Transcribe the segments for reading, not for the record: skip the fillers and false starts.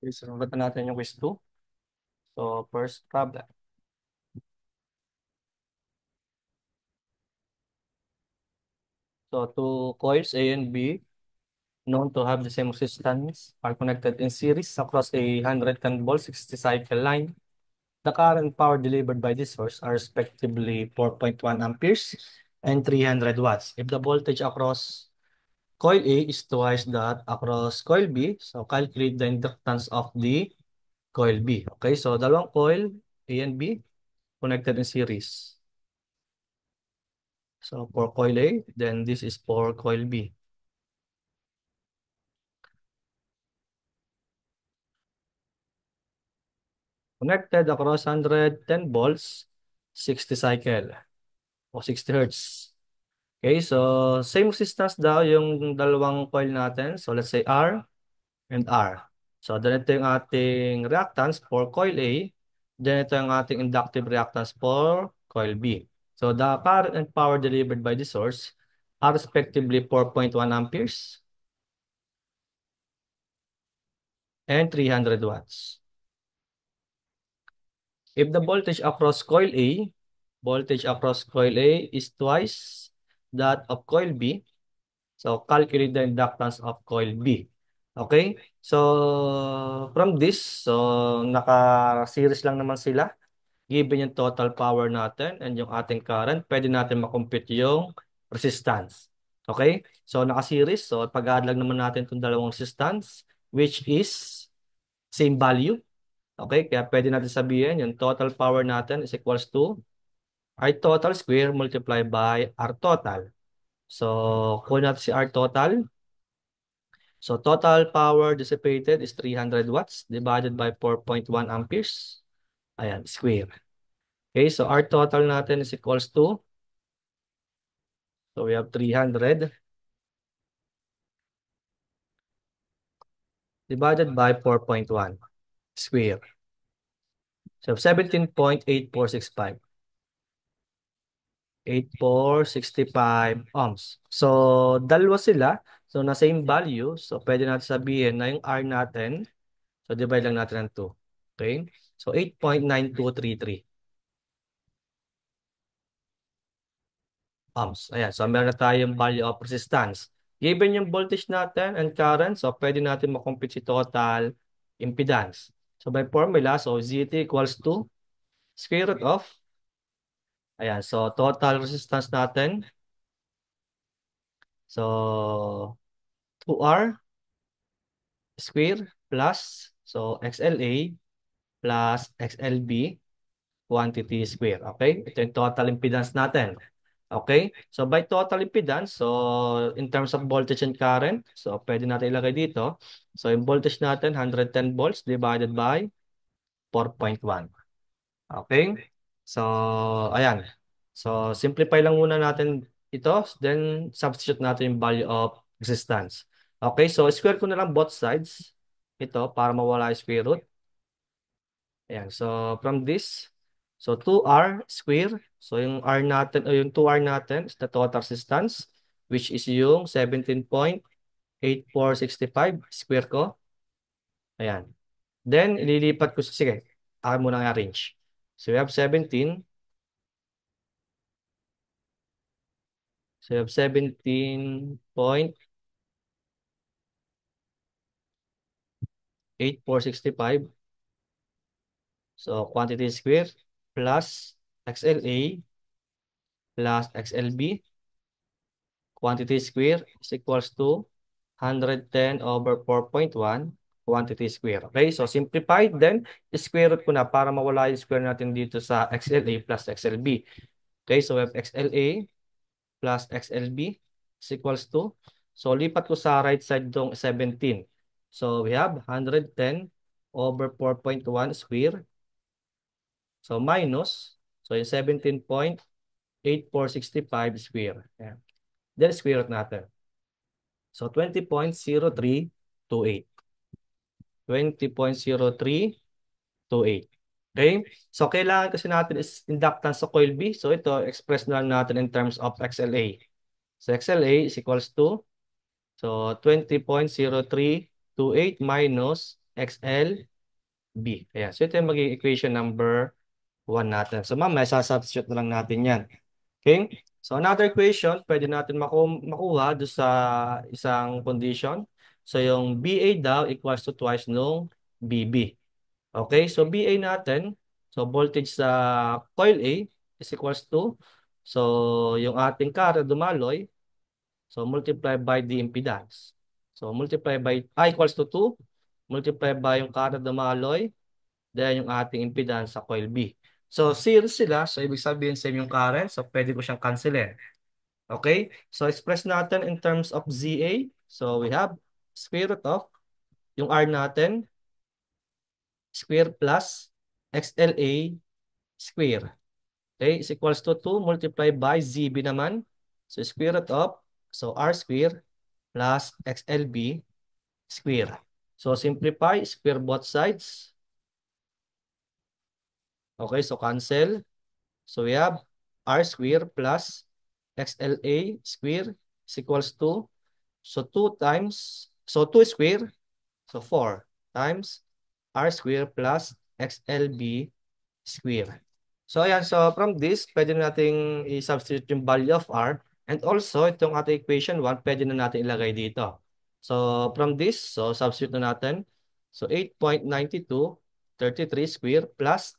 Okay, so sagutan natin yung quiz 2. So, first problem. So, two coils A and B, known to have the same resistance, are connected in series across a 110-volt 60-cycle line. The current power delivered by this source are respectively 4.1 amperes and 300 watts. If the voltage across coil A is twice that across coil B, so calculate the inductance of the coil B. Okay, so dalawang coil A and B connected in series. So for coil A, then this is for coil B. Connected across 110 volts, 60 cycle o 60 hertz. Okay, so same resistance daw yung dalawang coil natin. So let's say R and R. So ganito yung ating reactance for coil A. Then ito yung ating inductive reactance for coil B. So the current and power delivered by the source are respectively 4.1 amperes and 300 watts. If the voltage across coil A is twice that of coil B, so calculate the inductance of coil B. Okay? So, from this, so naka-series lang naman sila. Given yung total power natin and yung ating current, pwede natin makompute yung resistance. Okay? So, naka-series. So, pag-add lang naman natin itong dalawang resistance, which is same value. Okay, kaya pwede natin sabihin yung total power natin is equals to R total square multiplied by R total. So, kunin natin si R total. So, total power dissipated is 300 watts divided by 4.1 amperes. Ayan, square. Okay, so R total natin is equals to, so we have 300 divided by 4.1 square. So, 17.8465. 8465 ohms. So, dalawa sila. So, na same value. So, pwede natin sabihin na yung R natin, so divide lang natin ng 2. Okay? So, 8.9233 ohms. Ayan. So, meron na tayong value of resistance. Given yung voltage natin and current, so pwede natin makompute si total impedance. So, by formula, so ZT equals to square root of, ayan. So, total resistance natin. So, 2R square plus, so XLA plus XLB quantity square. Okay? Ito yung total impedance natin. Okay? So by total impedance, so in terms of voltage and current, so pwede natin ilagay dito. So yung voltage natin, 110 volts divided by 4.1. Okay? So, ayan. So, simplify lang muna natin ito. Then, substitute natin yung value of resistance. Okay? So, square ko na lang both sides. Ito, para mawala yung square root. Ayan. So, from this, so 2R square. So, yung R natin, o yung 2R natin is the total resistance, which is yung 17.8465 square ko. Ayan. Then, ililipat ko, sige, akin muna i-arrange. So, we have 17. So, you have 17.8465. So, quantity square plus XLA plus XLB. Quantity square is equals to 110 over 4.1 quantity square. Okay, so simplified, then square root ko na para mawala yung square natin dito sa XLA plus XLB. Okay, so we have XLA plus XLB is equals to, so lipat ko sa right side dong 17. So we have 110 over 4.1 square. So minus, so yung 17.8465 square. Ayan. Then square root natin. So 20.0328. 20.0328. Okay? So kailangan kasi natin is inductance sa coil B. So ito, express na lang natin in terms of XLA. So XLA is equals to, so 20.0328 minus XLB. Ayan. So ito yung magiging equation number 1 natin. So mamaya sasubstitute na lang natin yan. Okay? So another equation, pwede natin makuha doon sa isang condition. So yung BA daw equals to twice nung BB. Okay? So BA natin, so voltage sa coil A is equals to, so yung ating current dumaloy, so multiply by the impedance. So multiply by, equals to 2, multiply by yung current dumaloy, then yung ating impedance sa coil B. So series sila, so ibig sabihin same yung current, so pwede ko siyang cancelin. Okay? So express natin in terms of ZA. So we have square root of yung R natin, square plus XLA square. Okay? Is equals to 2 multiplied by ZB naman. So square root of, so R square plus XLB square. So simplify, square both sides. Okay, so cancel. So we have R square plus XLA square is equals to, so 2 times, so 2 square, so 4 times R square plus XLB square. So ayan, so from this, pwede na nating i-substitute yung value of R. And also, itong ating equation 1, pwede na natin ilagay dito. So from this, so substitute na natin. So 8.9233 square plus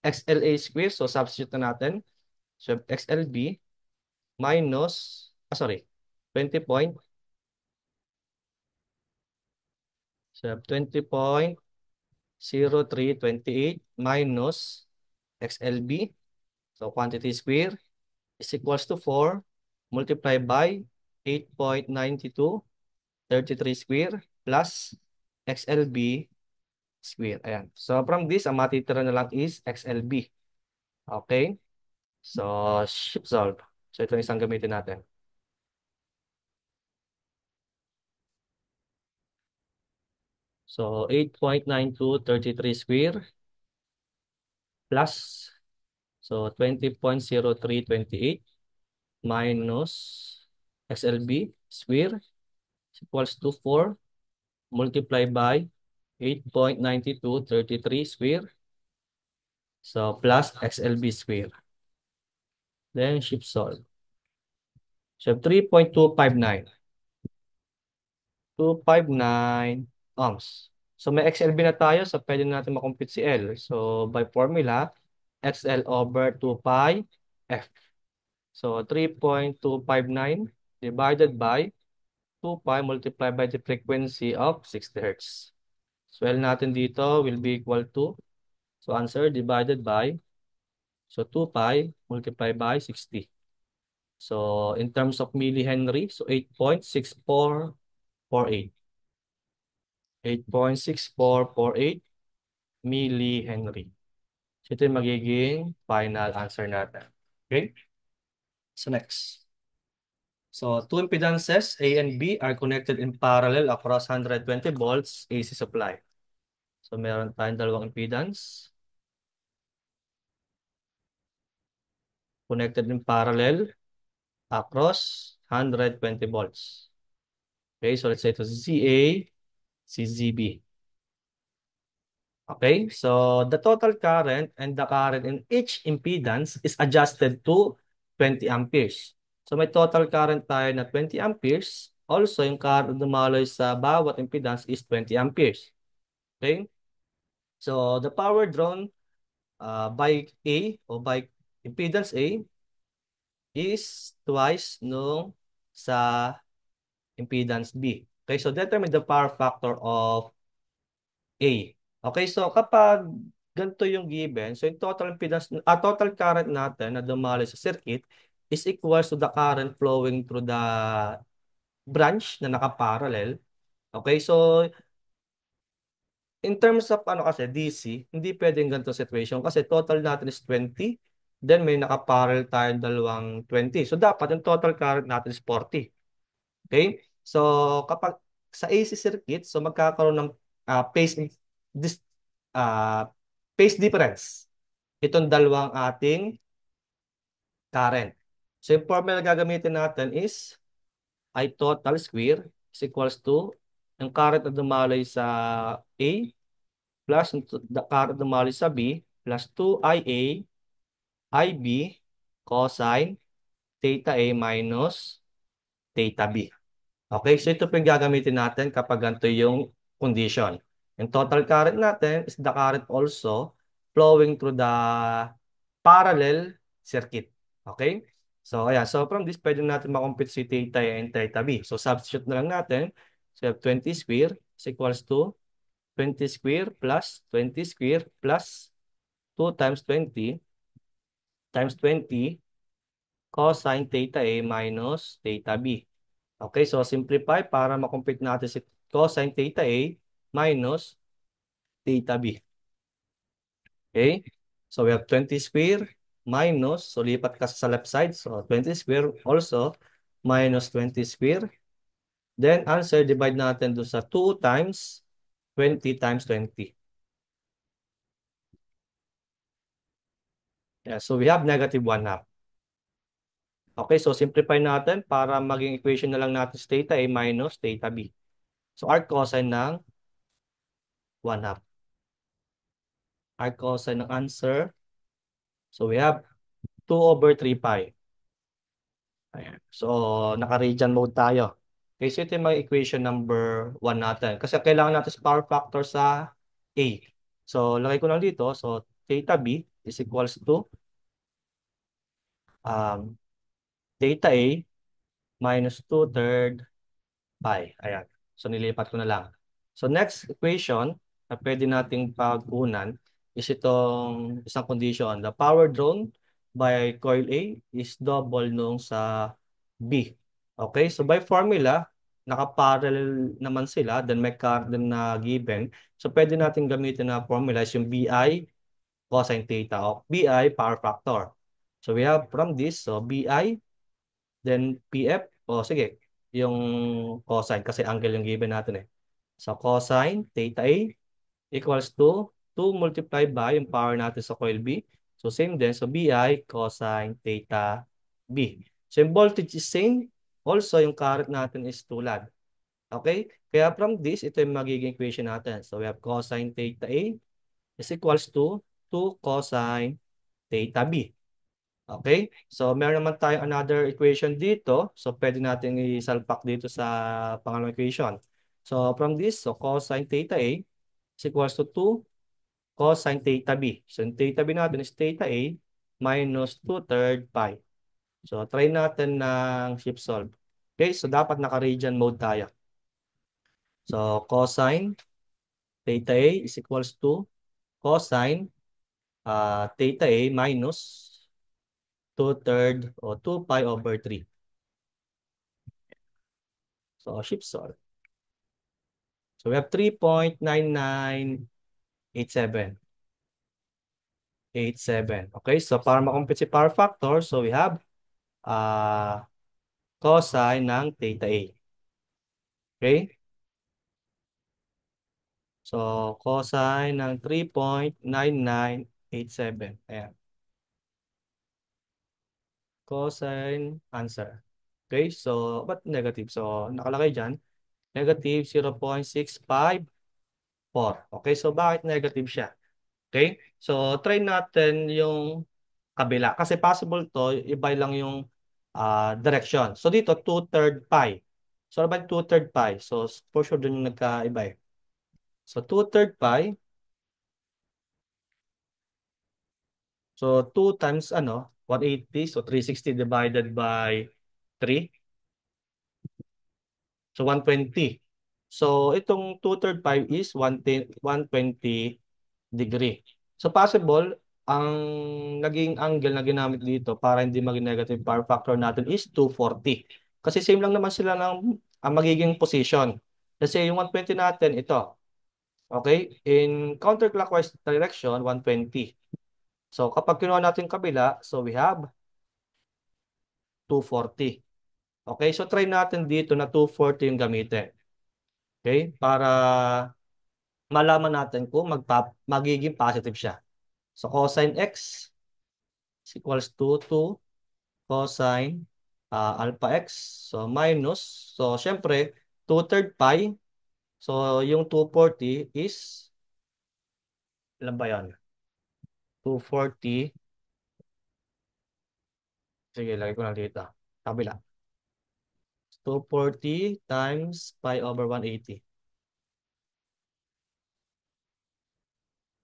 XLA square. So substitute na natin. So XLB minus, sorry, 20 point, so 20.0328 minus XLB. So quantity square is equals to 4 multiplied by 8.9233 square plus XLB square. Ayan. So from this, ang matitira na lang is XLB. Okay? So shift solve. So ito yung isang gamitin natin. So 8.9233 square plus, so 20.0328 minus XLB square is equals to 4 multiplied by 8.9233 square. So plus XLB square. Then shift solve. So 3.259. 259 ohms. So may XLB na tayo, so pwede natin makompute si L. So by formula, XL over 2 pi F. So 3.259 divided by 2 pi multiplied by the frequency of 60 Hz. So L natin dito will be equal to, so answer divided by, so 2 pi multiplied by 60. So in terms of millihenry, so 8.6448. 8.6448 millihenry. So ito yung magiging final answer natin. Okay? So next. So two impedances, A and B, are connected in parallel across 120 volts AC supply. So meron tayong dalawang impedance connected in parallel across 120 volts. Okay, so let's say ito si ZA, si ZB. Okay, so the total current and the current in each impedance is adjusted to 20 amperes. So may total current tayo na 20 amperes. Also, yung current dumaloy sa bawat impedance is 20 amperes. Okay, so the power drawn by A o by impedance A is twice nung sa impedance B. Okay, so determine the power factor of A. Okay, so kapag ganito yung given, so yung total impedance, total current natin na dumaloy sa circuit is equals to the current flowing through the branch na nakaparallel. Okay, so in terms of ano kasi DC, hindi pwedeng ganito situation kasi total natin is 20, then may nakaparallel tayong dalawang 20. So dapat yung total current natin is 40. Okay? So kapag sa AC circuit, so magkakaroon ng dis, ah, phase difference itong dalawang ating current. So yung formula gagamitin natin is I total square is equals to yung caret na dumalay sa A plus yung caret na dumalay sa B plus 2IA IB cosine theta A minus theta B. Okay, so ito po yung gagamitin natin kapag ganito yung condition. Yung total current natin is the current also flowing through the parallel circuit. Okay? So, ayan. So, from this, pwede natin makompute si theta A and theta B. So, substitute na lang natin. So, we have 20 square is equals to 20 square plus 20 square plus 2 times 20 times 20 cosine theta A minus theta B. Okay, so simplify para makompute natin si cosine theta A minus theta B. Okay, so we have 20 square minus, so lipat ka sa left side, so 20 square also minus 20 square. Then answer, divide natin doon sa 2 times 20 times 20. Yeah, so we have negative 1 half. Okay, so simplify natin para maging equation na lang natin si theta A minus theta B. So arc cosine ng 1 half. Arc cosine ng answer. So we have 2 over 3 pi. Ayan. So naka-radian mode tayo. Okay, so ito yung mga equation number 1 natin. Kasi kailangan natin sa power factor sa A. So lagay ko lang dito. So theta B is equals to um, theta A minus 2/3 pi. Ayan. So nilipat ko na lang. So next equation na pwede nating pag-unan is itong isang condition. The power drawn by coil A is double nung sa B. Okay? So by formula, nakaparallel naman sila, then may current din na given. So pwede natin gamitin na formula is yung BI cosine theta o BI power factor. So we have from this, so BI then PF, o sige, yung cosine kasi angle yung given natin eh. So cosine theta A equals to 2 multiplied by yung power natin sa coil B. So same din. So BI cosine theta B. So yung voltage is same. Also yung current natin is tulad. Okay? Kaya from this, ito yung magiging equation natin. So we have cosine theta A is equals to 2 cosine theta B. Okay? So, meron naman tayong another equation dito. So, pwede natin isalpak dito sa pangalawang equation. So, from this, so cosine theta A is equals to 2 cosine theta B. So, yung theta B natin is theta A minus 2/3 pi. So, try natin ng shift solve. Okay? So, dapat naka-radian mode tayo. So, cosine theta A is equals to cosine theta A minus 2/3 o 2 pi over 3. So, shift solve. So we have 3.9987. 87. Okay, so para makompute si power factor, so we have uh, cosine ng theta A. Okay? So cosine ng 3.9987. Ayan. Cosine answer. Okay, so but negative? So nakalagay dyan, negative 0.654. Okay, so bakit negative siya? Okay? So, try natin yung kabila. Kasi possible to, iba lang yung direction. So, dito, 2/3 pi. So, ano ba yung 2/3 pi? So, for sure dun yung nagkaiba eh. So, 2/3 pi. So, 2 times ano? 180. So, 360 divided by 3. So, 120. So, itong 2/3 pi is 120 degree. So possible, ang naging angle na ginamit dito para hindi maging negative power factor natin is 240. Kasi same lang naman sila ng ang magiging position. Kasi yung 120 natin, ito. Okay? In counterclockwise direction, 120. So kapag kinuha natin kabila, so we have 240. Okay? So try natin dito na 240 yung gamitin. Okay? Para malaman natin kung magiging positive siya. So cosine x is equals to 2 cosine alpha x. So minus. So syempre, 2/3 pi So, yung 240 is, ilan ba yan? 240, sige, lagay ko lang dito. Kabila. 240 times pi over 180.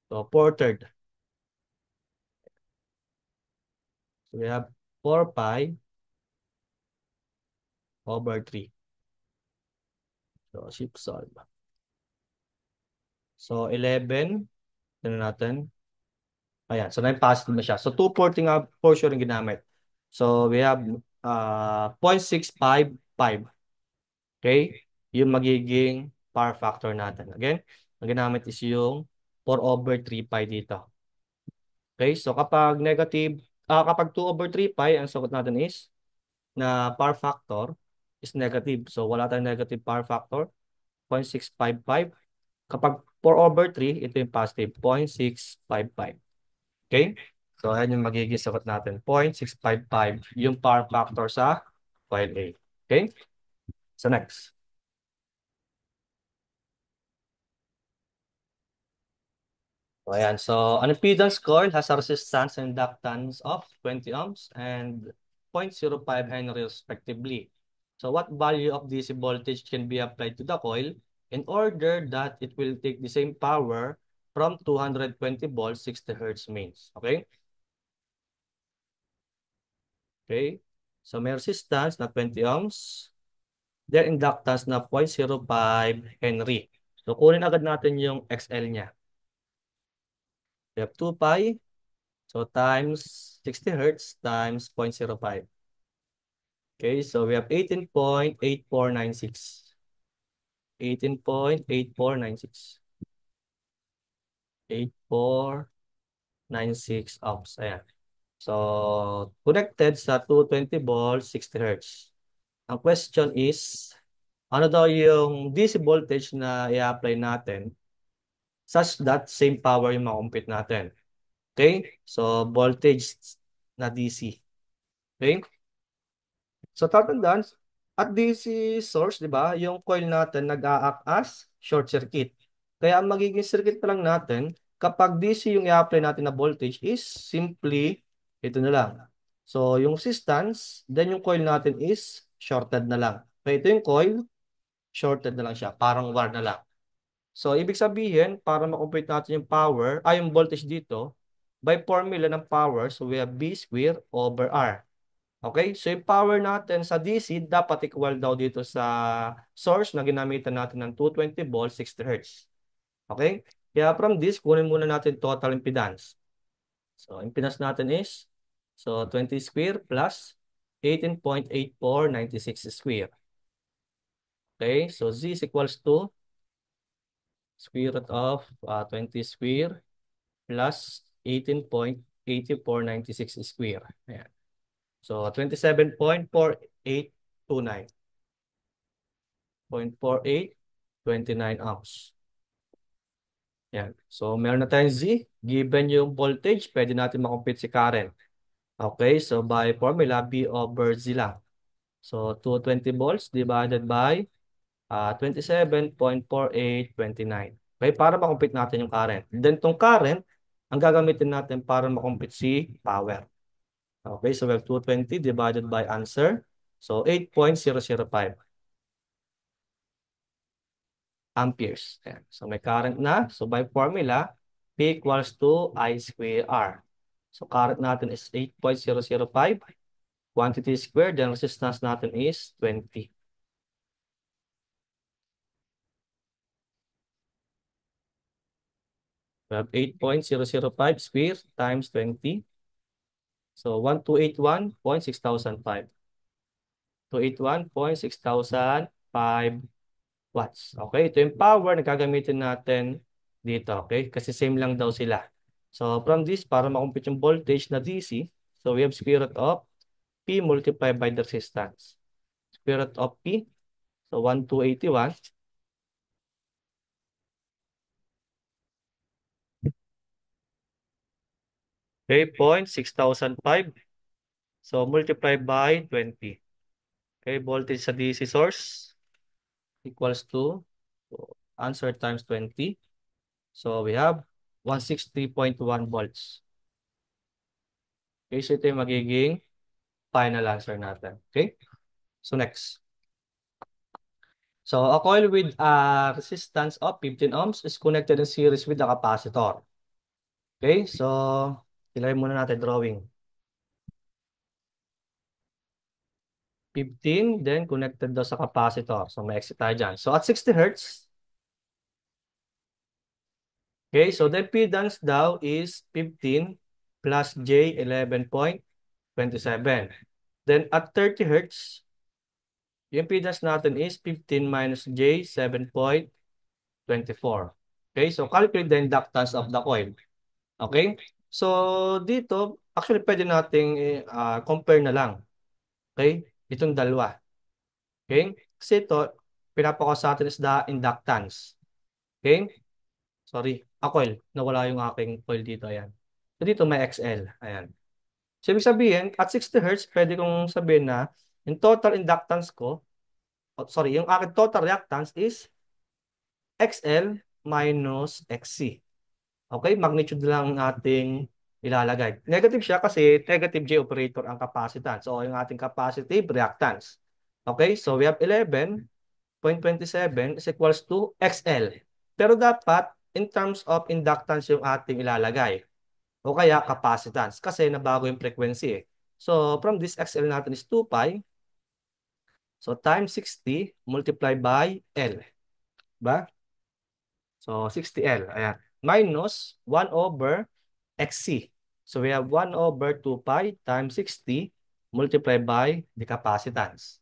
So, 4/3. So, we have 4 pi over 3. So, shift solve. So, 11. Ano natin? Ayan. So, positive na siya. So, 240 nga for sure yung ginamit. So, we have 0.655. Okay? Yung magiging power factor natin. Again, ang ginamit is yung 4 over 3 pi dito. Okay? So, kapag 2 over 3 pi, ang sagot natin is na power factor is negative. So, wala tayong negative power factor. 0.655. Kapag 4 over 3, ito yung positive. 0.655. Okay? So, ayan yung magiging sagot natin. 0.655 yung power factor sa coil A. Okay? So, next. So, ayan. So, an impedance coil has a resistance and inductance of 20 ohms and 0.05 Henry respectively. So, what value of DC voltage can be applied to the coil in order that it will take the same power from 220 volts 60 hertz mains? Okay? Okay? So, may resistance na 20 ohms, their inductance na 0.05 Henry. So, kunin agad natin yung XL niya. We have 2 pi. So, times 60 hertz times 0.05. Okay, so we have 18.8496. 18.8496. 8496 ohms. Ayan. So, connected sa 220 volts, 60 hertz. Ang question is, ano daw yung DC voltage na i-apply natin such that same power yung makumpit natin? Okay? So, voltage na DC. Okay? So, tatandaan, at DC source, di ba, yung coil natin nag-a-act as short circuit. Kaya ang magiging circuit pa lang natin, kapag DC yung i-apply natin na voltage is simply, ito na lang. So, yung resistance, then yung coil natin is shorted na lang. Kaya ito yung coil, shorted na lang siya. Parang war na lang. So, ibig sabihin, para makompute natin yung power, yung voltage dito, by formula ng power, so we have B square over R. Okay? So, yung power natin sa DC, dapat equal daw dito sa source na ginamitan natin ng 220 volts, 60 Hz. Okay? Kaya from this, kunin muna natin total impedance. So, impedance natin is, so 20 square plus 18.8496 square. Okay? So, Z is equals to square root of 20 square plus 18.8496 square. Ayan. So, 27.4829. 0.4829 amps. Yan. So, meron na tayong Z. Given yung voltage, pwede natin makompute si current. Okay, so by formula, B over Z lang. So, 220 volts divided by 27.4829. Okay, para makompute natin yung current. Then, tong current, ang gagamitin natin para makompute si power. Okay, so we have 220 divided by answer. So, 8.005 amperes. Ayan. So, may current na. So, by formula, P equals to I square R. So, current natin is 8.005. Quantity squared, then resistance natin is 20. We have 8.005 square times 20. So, 1281.6005. 281.6005 watts. Okay, ito yung power na gagamitin natin dito. Okay, kasi same lang daw sila. So, from this, para makumpute yung voltage na DC, so we have square root of P multiplied by the resistance. Square root of P, so 1281. Okay, 0.6005. So, multiplied by 20. Okay, voltage sa DC source equals to answer times 20. So we have 160.1 volts. Okay, so ito yung magiging final answer natin. Okay, so next. So a coil with a resistance of 15 ohms is connected in series with the capacitor. Okay, so ilagay muna natin drawing. 15, then connected daw sa capacitor. So may exit tayo dyan. So at 60 Hertz, okay, so the impedance daw is 15 plus J 11.27. Then at 30 Hertz, yung impedance natin is 15 minus J 7.24. Okay, so calculate the inductance of the coil. Okay, so dito, actually pwede nating compare na lang. Okay, itong dalawa. Okay, kasi ito, pinapako sa atin is the inductance. Okay, sorry, coil. Nawala yung aking coil dito. Ayan. So dito may XL. Ayan. So ibig sabihin, at 60 Hz, pwede kong sabihin na yung total inductance ko, sorry, yung aking total reactance is XL minus XC. Okay, magnitude lang ang ating ilalagay. Negative siya kasi negative J operator ang capacitance. So yung ating capacitive reactance. Okay, so we have 11.27 is equals to XL. Pero dapat in terms of inductance yung ating ilalagay. O kaya capacitance kasi nabago yung frequency eh. So from this XL natin is 2 pi. So times 60 multiplied by L. Ba? So 60L. Ayan. Minus 1 over XC. So we have 1 over 2 pi times 60 multiplied by the capacitance.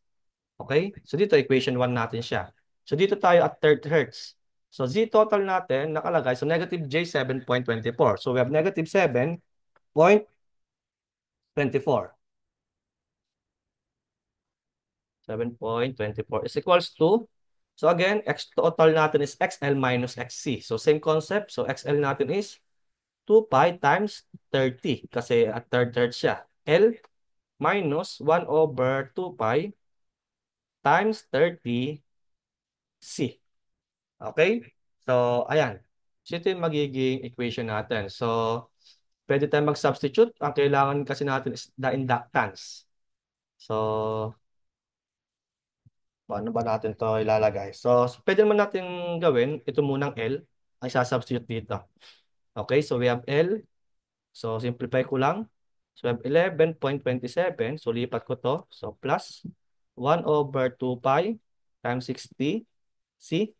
Okay? So dito equation 1 natin siya. So dito tayo at 30 Hertz. So Z total natin nakalagay. So negative J 7.24. So we have negative 7.24. 7.24 is equals to, so again, X total natin is XL minus XC. So same concept. So XL natin is 2 pi times 30 kasi at third siya. L minus 1 over 2 pi times 30 C. Okay? So, ayan. So, ito yung magiging equation natin. So, pwede tayong mag-substitute. Ang kailangan kasi natin is the inductance. So, paano ba natin to ilalagay? So, pwede naman natin gawin. Ito munang L. Ang isa-substitute dito. Okay? So, we have L. So, simplify ko lang. So, we have 11.27. So, lipat ko to. So, plus 1 over 2 pi times 60 C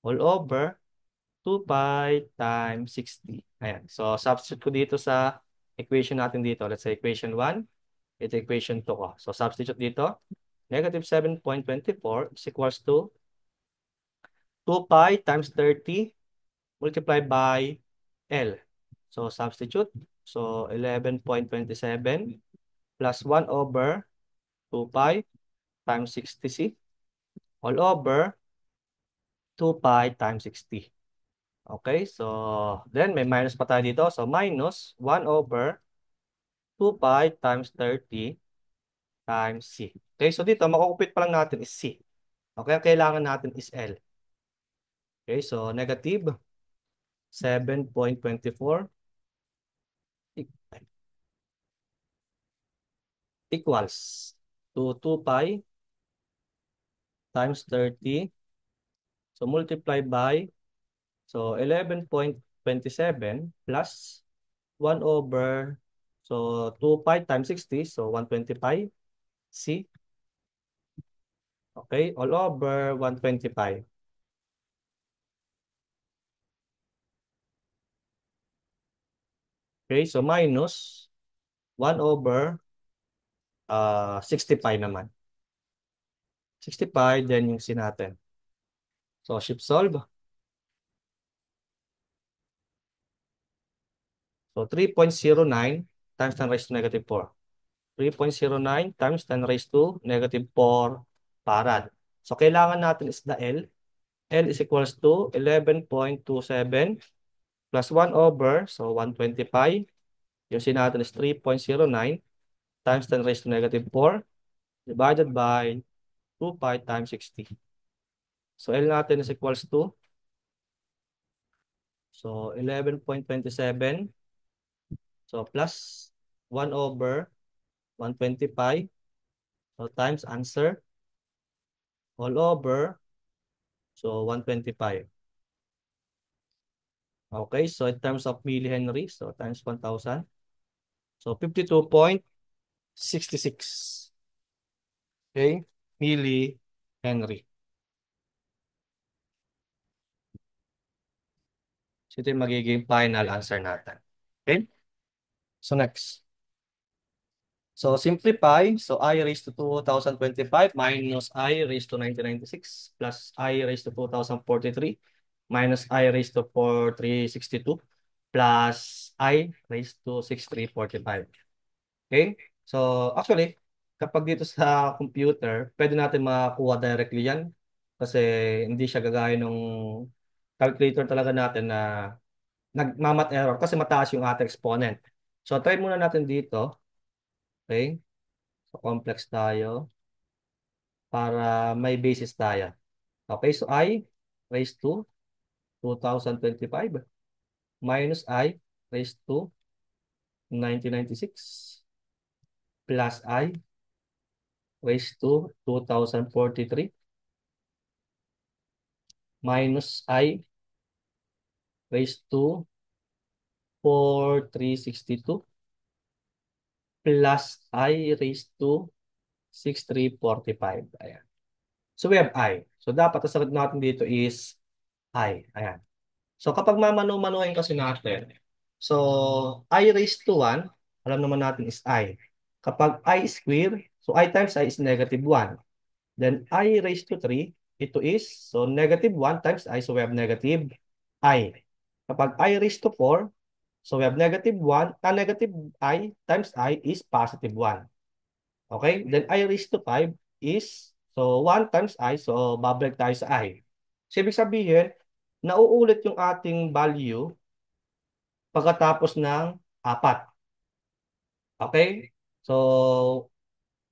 all over 2 pi times 60. Ayan. So, substitute ko dito sa equation natin dito. Let's say equation 1. Ito equation 2 ko. So, substitute dito. Negative 7.24 is equals to 2 pi times 30 multiplied by L. So, substitute. So, 11.27 plus 1 over 2 pi times 60C all over 2 pi times 60. Okay, so then may minus pa tayo dito. So, minus 1 over 2 pi times 30 times C. Okay, so dito, makukupit pa lang natin is C. Okay, ang kailangan natin is L. Okay, so negative 7.24 equals to 2 pi times 30. So, multiply by, so 11.27 plus 1 over, so 2 pi times 60, so 120 pi C. Okay, all over 125. Okay, so minus 1 over 65 naman. 65, then yung C natin. So, shift solve. So, 3.09 times 10 raised to negative 4. 3.09 times 10 raised to negative 4 farad. So, kailangan natin is the L. L is equals to 11.27 plus 1 over, so 125. Yung C natin is 3.09 times 10 raised to negative 4 divided by 2 pi times 60. So, L natin is equals to So, 11.27. So, plus 1 over 125. So, times answer all over. So, 125. Okay, so in terms of millihenry, so times 1,000. So, 52.66. Okay, millihenry. So, ito yung magiging final answer natin. Okay, so next. So, simplify. So, I raised to 2025 minus I raised to 1996 plus I raised to 2043 minus I raised to 4362 plus I raised to 6345. Okay? So, actually, kapag dito sa computer, pwede natin makakuha directly yan kasi hindi siya gagaya ng calculator talaga natin na nagmamat error kasi mataas yung ating exponent. So, try muna natin dito. Okay? So, complex tayo para may basis tayo. Okay? So, I raised to 2025 minus I raised to 1996 plus I raised to 2043 minus I raised to 4362 plus I raised to 6345. Ayan. So we have I. So dapat ang sagot natin dito is I. Ayan. So kapag mamano-manuhin kasi natin, so I raised to 1, alam naman natin is I. Kapag I square, so I times I is negative 1. Then I raised to 3, ito is, so negative 1 times I, so we have negative I. Kapag I raised to 4, so we have negative 1, negative I times I is positive 1. Okay? Then I raised to 5 is, so 1 times I, so babalik tayo sa I. So ibig sabihin, nauulit yung ating value pagkatapos ng 4. Okay? So,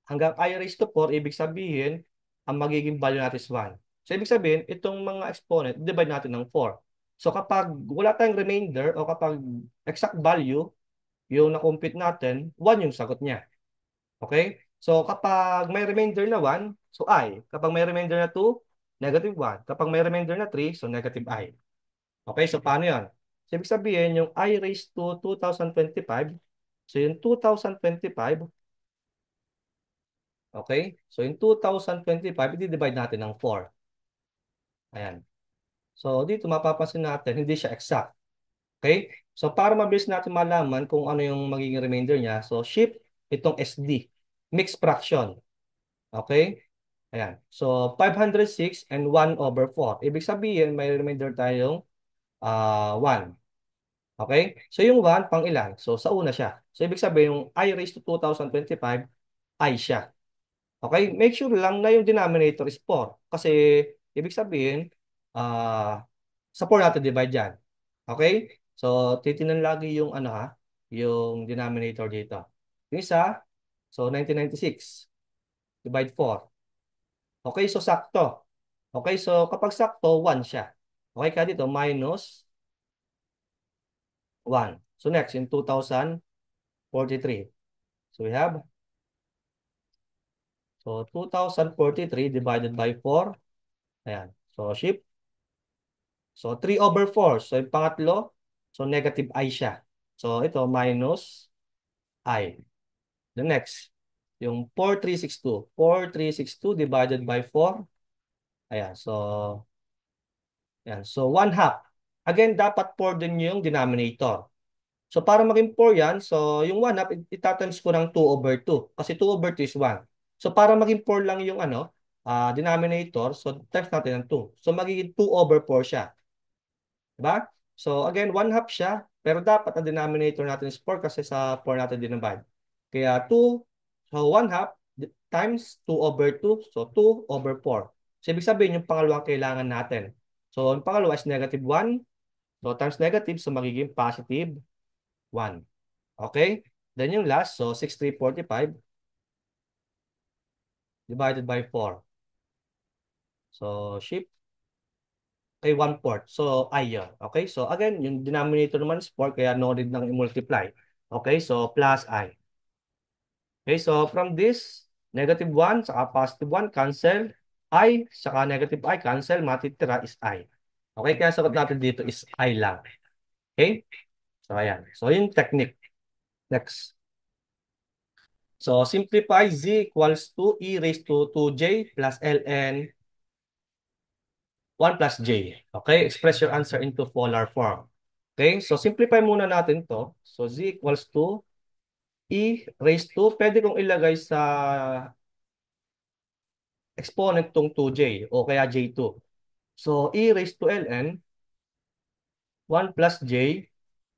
hanggang I raised to 4, ibig sabihin, ang magiging value natin is 1. So, ibig sabihin, itong mga exponent, divide natin ng 4. So, kapag wala tayong remainder o kapag exact value, yung na-compute natin, 1 yung sagot niya. Okay? So, kapag may remainder na 1, so I. Kapag may remainder na 2, negative 1. Kapag may remainder na 3, so negative I. Okay? So, paano yan? So, ibig sabihin, yung I raised to 2025, so yung 2025, okay? So, in 2025, i-divide natin ng 4. Ayan. So, dito mapapansin natin, hindi siya exact. Okay? So, para mabilis natin malaman kung ano yung magiging remainder niya, so, shift itong SD. Mixed fraction. Okay? Ayan. So, 506 and 1 over 4. Ibig sabihin, may remainder tayong 1. Okay? So, yung 1, pang ilan? So, sa una siya. So, ibig sabihin, yung I raised to 2025, I siya. Okay? Make sure lang na yung denominator is 4. Kasi, ibig sabihin, sa 4 natin divide yan. Okay? So, titinan lagi yung ano ha, yung denominator dito. Yung isa, so 1996 divide 4. Okay, so sakto. Okay, so kapag sakto, 1 siya. Okay, ka dito, minus 1. So next, in 2043. So we have, so 2043 divided by 4. Ayan. So shift. So 3 over 4. So yung pangatlo, so negative I siya. So ito, minus I. The next, yung 4362. 4362 divided by 4. Ayan, so, ayan. So 1 half. Again, dapat 4 din yung denominator. So, para maging 4 yan, so yung 1 half, itatimes ko ng 2 over 2. Kasi 2 over 2 is 1. So, para maging 4 lang yung ano, denominator, so times natin ng 2. So, magiging 2 over 4 siya. Diba? So, again, 1 half siya, pero dapat ang denominator natin is 4 kasi sa 4 natin dinivide. Kaya 2, so 1 half times 2 over 2, so 2 over 4. So, ibig sabihin yung pangalawang kailangan natin. So, yung pangalawa is negative 1. So, times negative, so magiging positive 1. Okay? Then yung last, so 6345 divided by 4. So shift. kay 1/4. So, I yun. Okay? So, again, yung denominator naman is 4, kaya no need nang i-multiply. Okay? So, plus I. Okay? So, from this, -1, saka +1, cancel. I, saka -I, cancel. Matitira is I. Okay? Kaya sagot natin dito is I lang. Okay? So, ayan. So, yung technique. Next. So, simplify z equals to e raised to 2j plus ln 1 plus j. Okay? Express your answer into polar form. Okay? So, simplify muna natin to. So, z equals to e raised to, pwede kong ilagay sa exponent tong 2j o kaya j2. So, e raised to ln 1 plus j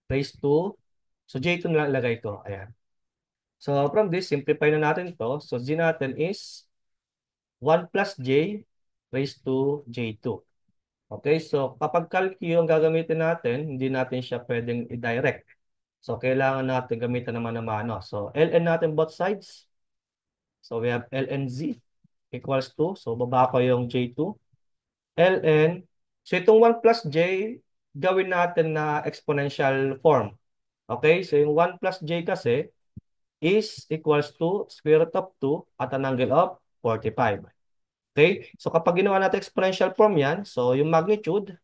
raised to, so j2 na lang ilagay ko. Ayan. So, from this, simplify na natin to. So, z natin is 1 plus j raised to j2. Okay, so kapag calcu yung gagamitin natin, hindi natin siya pwedeng i-direct. So, kailangan natin gamitan naman ng mano. So, ln natin both sides. So, we have ln z equals to, so baba ko yung j2. ln, so itong 1 plus j, gawin natin na exponential form. Okay, so yung 1 plus j kasi is equals to square root of 2 at an angle of 45. Okay, so kapag ginawa natin exponential form yan, so yung magnitude,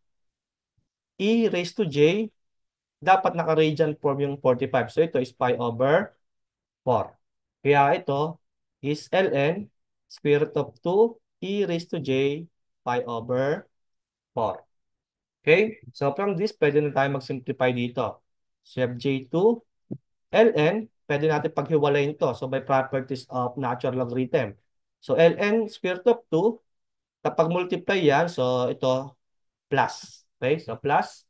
e raised to j, dapat naka-radian form yung 45. So ito is pi over 4. Kaya ito is ln square root of 2 e raised to j pi over 4. Okay? So from this, pwede na tayo mag-simplify dito. So you have j2 ln, pwede natin paghiwalayin to. So by properties of natural logarithm. So ln square root of 2, kapag multiply yan, so ito plus. Okay? So plus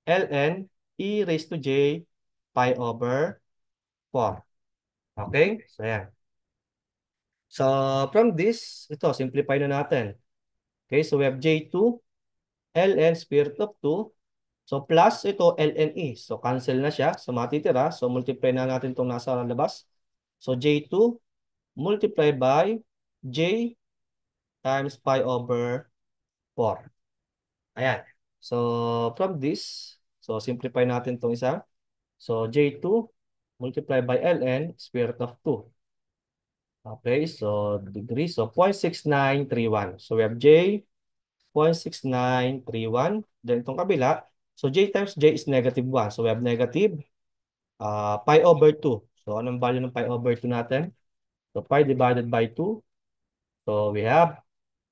ln e raised to j pi over 4. Okay? So, yan. So, from this, ito, simplify na natin. Okay? So, we have j2, ln square root of 2. So, plus ito, ln e. So, cancel na siya. So, matitira. So, multiply na natin itong nasa labas. So, j2 multiply by j times pi over 4. Ayan. So, from this, so, simplify natin itong isa. So, j2 multiply by ln square root of 2. Okay, so degree. So 0.6931. So we have j 0.6931. Then itong kabila. So j times j is -1. So we have negative pi over 2. So anong value ng pi over 2 natin? So pi divided by 2. So we have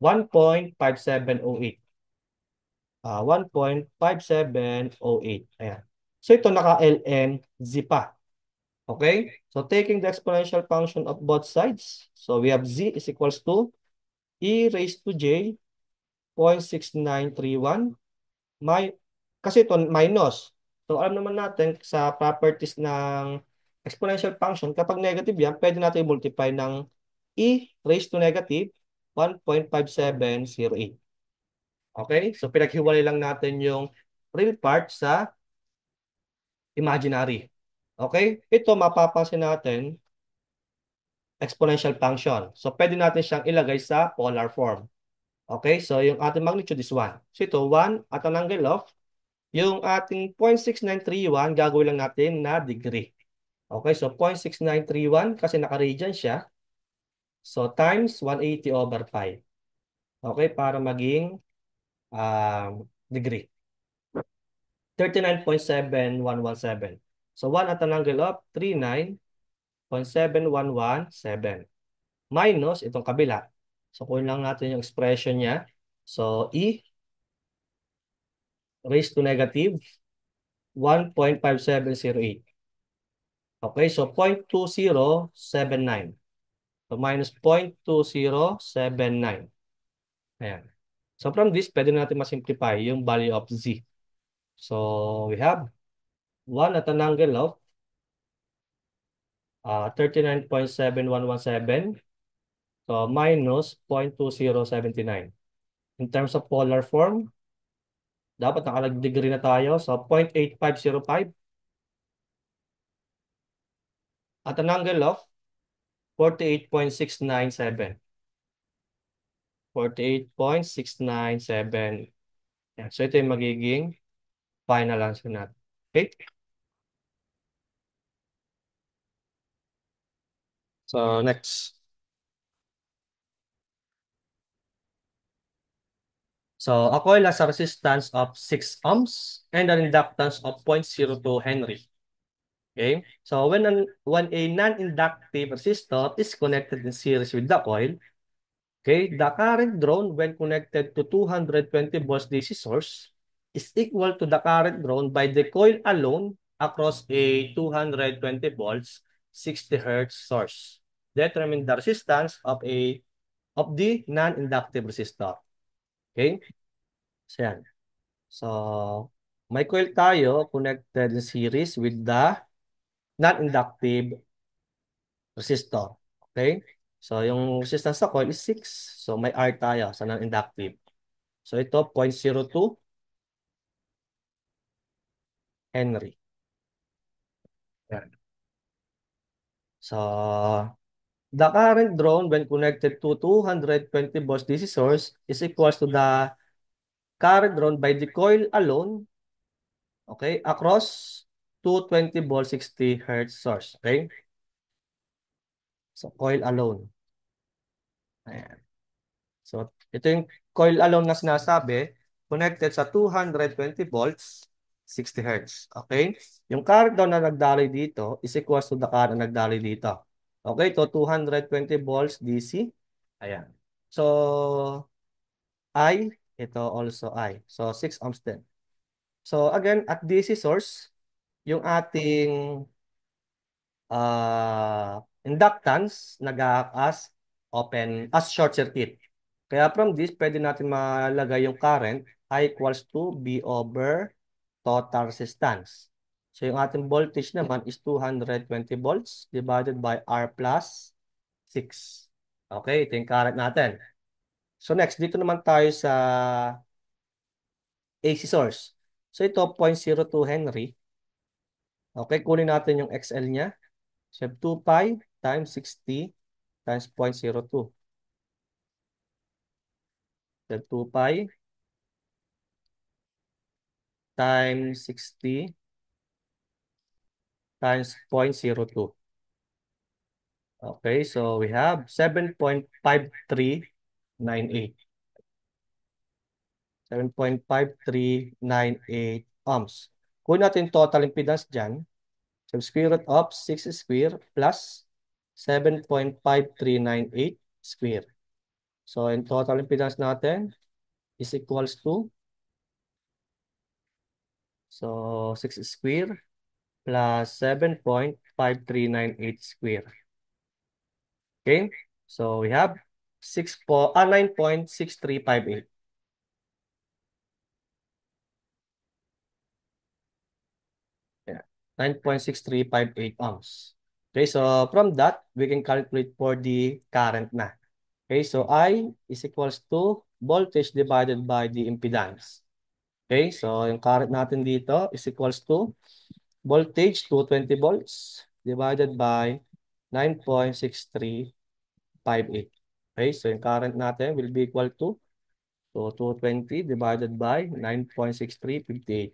1.5708. 1.5708. Ayan. So ito naka-ln z pa. Okay? So taking the exponential function of both sides. So we have z is equals to e raised to j 0.6931 kasi ito minus. So alam naman natin sa properties ng exponential function, kapag negative yan, pwede natin i-multiply ng e raised to negative 1.5708. Okay? So pinaghiwalay lang natin yung real part sa imaginary. Okay? Ito mapapansin natin exponential function. So pwede natin siyang ilagay sa polar form. Okay, so yung ating magnitude is 1. So ito, 1 at an angle of, yung ating 0.6931, gagawin lang natin na degree. Okay, so 0.6931 kasi naka-radian siya. So times 180 over 5. Okay, para maging degree. 39.7117. So 1 at an angle of 39.7117. Minus itong kabila. So kunin lang natin yung expression niya. So E raised to negative 1.5708. Okay, so 0.2079. So minus 0.2079. Ayan. So from this, pwede natin masimplify yung value of z. So we have 1 at an angle of 39.7117. So minus 0.2079. In terms of polar form, dapat nakalag-degree na tayo. So 0.8505 at an angle of 48.697. 48.697. Yan. So, ito yung magiging final answer natin. Okay? So, next. So, a coil has a resistance of 6 ohms and an inductance of 0.02 Henry. Okay? So, when a non-inductive resistor is connected in series with the coil, okay, the current drawn when connected to 220 volts DC source is equal to the current drawn by the coil alone across a 220 volts 60 hertz source. Determine the resistance of the non-inductive resistor. Okay? So, yan. So, may coil tayo connected in series with the non-inductive resistor. Okay? So, yung resistance sa coil is 6. So, may R tayo sa non-inductive. So, ito 0.02 Henry. Yan. So, the current drawn when connected to 220 volts DC source is equals to the current drawn by the coil alone, okay, across 220 volt 60 hertz source. Okay? So, coil alone. Ayan. So, ito yung coil alone na sinasabi, connected sa 220 volts, 60 hertz. Okay? Yung current daw na nagdaloy dito is equals to the current na nagdaloy dito. Okay? To 220 volts DC. Ayan. So, I, ito also I. So, 6 ohms din. So, again, at DC source, yung ating inductance nag-act as short circuit. Kaya from this, pwede natin malagay yung current I equals to B over total resistance. So yung ating voltage naman is 220 volts divided by R plus 6. Okay, ito yung current natin. So next, dito naman tayo sa AC source. So ito, 0.02 Henry. Okay, kunin natin yung XL niya. So 2 pi times 60 times 0.02. So 2 pi times 60 times 0.02. Okay, so we have 7.5398. 7.5398 ohms. Kung natin total impedance dyan, so square root of 6 square plus 7.5398 square. So in total impedance natin is equals to, so 6 square plus 7.5398 square. Okay? So we have 9.6358. Yeah. 9.6358 ohms. Okay, so from that, we can calculate for the current na. Okay, so I is equals to voltage divided by the impedance. Okay, so yung current natin dito is equals to voltage 220 volts divided by 9.6358. Okay, so yung current natin will be equal to 220 divided by 9.6358.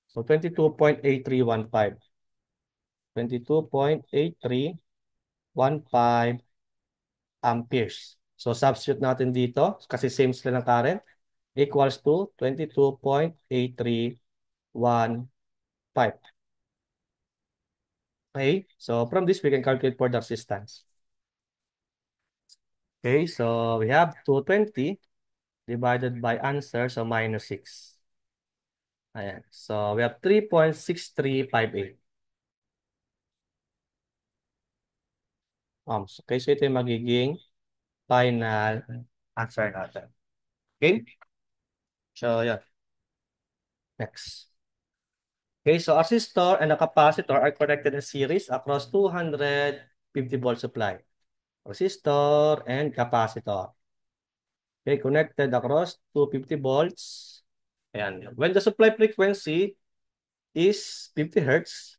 So 22.8315. 22.8315 amperes. So substitute natin dito kasi same sila ng current equals to 22.8315. Okay, so from this we can calculate for the resistance. Okay, so we have 220 divided by answer, so minus 6. Ayan. So we have 3.6358 ohms. Okay, so ito yung magiging final answer natin. Okay, so yeah. Next. Okay, so a resistor and a capacitor are connected in series across 250 volt supply. Resistor and capacitor. Okay, connected across 250 volts. Ayan. When the supply frequency is 50 hertz,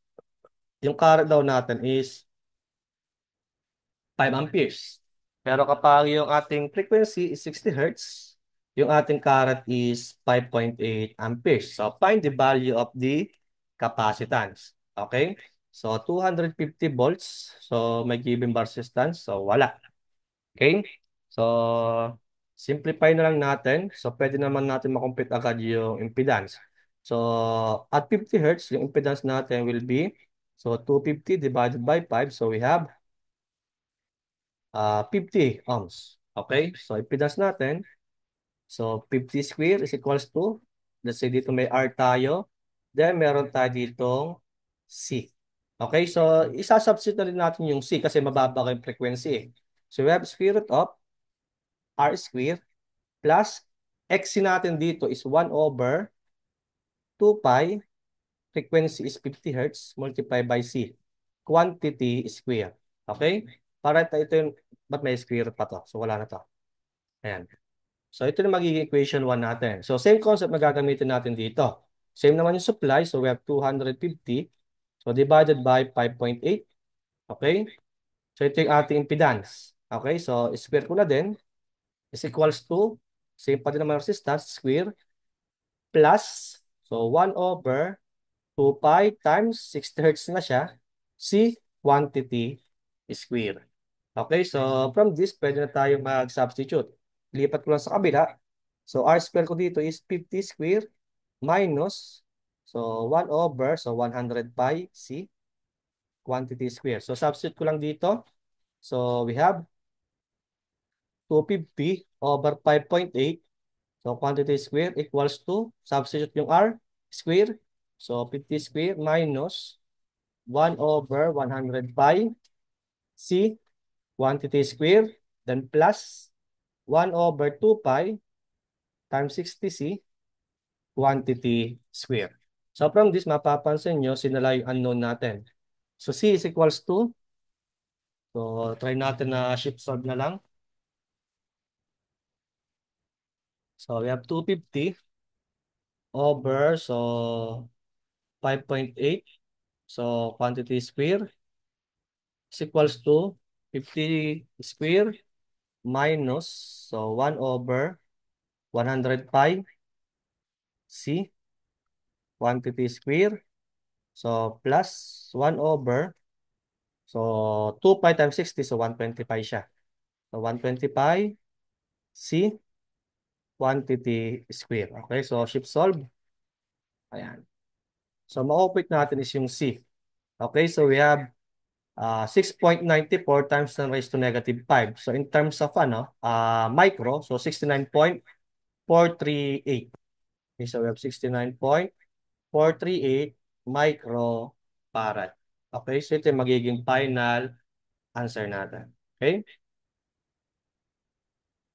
yung current daw natin is 5 amperes. Pero kapag yung ating frequency is 60 hertz, Yung ating current is 5.8 amperes. So, find the value of the capacitance. Okay? So, 250 volts. So, may given bar resistance. So, wala. Okay? So, simplify na lang natin. So, pwede naman natin makompute agad yung impedance. So, at 50 Hertz, yung impedance natin will be, so 250 divided by 5. So, we have 50 ohms. Okay? So, impedance natin, so 50 square is equals to, let's say dito may R tayo, then meron tayo ditong C. Okay? So, isasubstitute na rin natin yung C kasi mababa yung frequency eh. So, we have square root of R square plus X natin dito is 1 over 2 pi, frequency is 50 Hertz, multiply by C, quantity square. Okay? Para ito yung, ba't may square pa to? So, wala na to. Ayan. So, ito yung magiging equation 1 natin. So, same concept na gagamitin natin dito. Same naman yung supply. So, we have 250. So, divided by 5.8. Okay? So, ito yung ating impedance. Okay? So, square ko na din is equals to, same pa din naman resistance, square, plus, so 1 over 2 pi times 60 hertz na siya, C quantity square. Okay, so from this, pwede na tayo mag-substitute. Lipat ko lang sa kabila. So R square ko dito is 50 square minus, so 1 over, so 100 pi C quantity square. So substitute ko lang dito. So we have 250 over 5.8. So quantity square equals to, substitute yung R square. So 50 square minus 1 over 100 pi C quantity square, then plus 1 over 2 pi times 60C quantity square. So from this, mapapansin nyo, sinala yung unknown natin. So C is equals to, so try natin na shift solve na lang. So we have 250 over, so 5.8. So quantity square is equals to 50 square minus, so 1 over 100 pi C quantity square. So plus 1 over, so 2 pi times 60, so 120 pi siya. So 120 pi C quantity square. Okay, so shift solve. Ayan. So ma-operate natin is yung C. Okay, so we have 6.94 times 10 raised to negative 5. So in terms of micro, so 69.438. Okay, so we have 69.438 microfarad. Okay, so ito yung magiging final answer natin. Okay?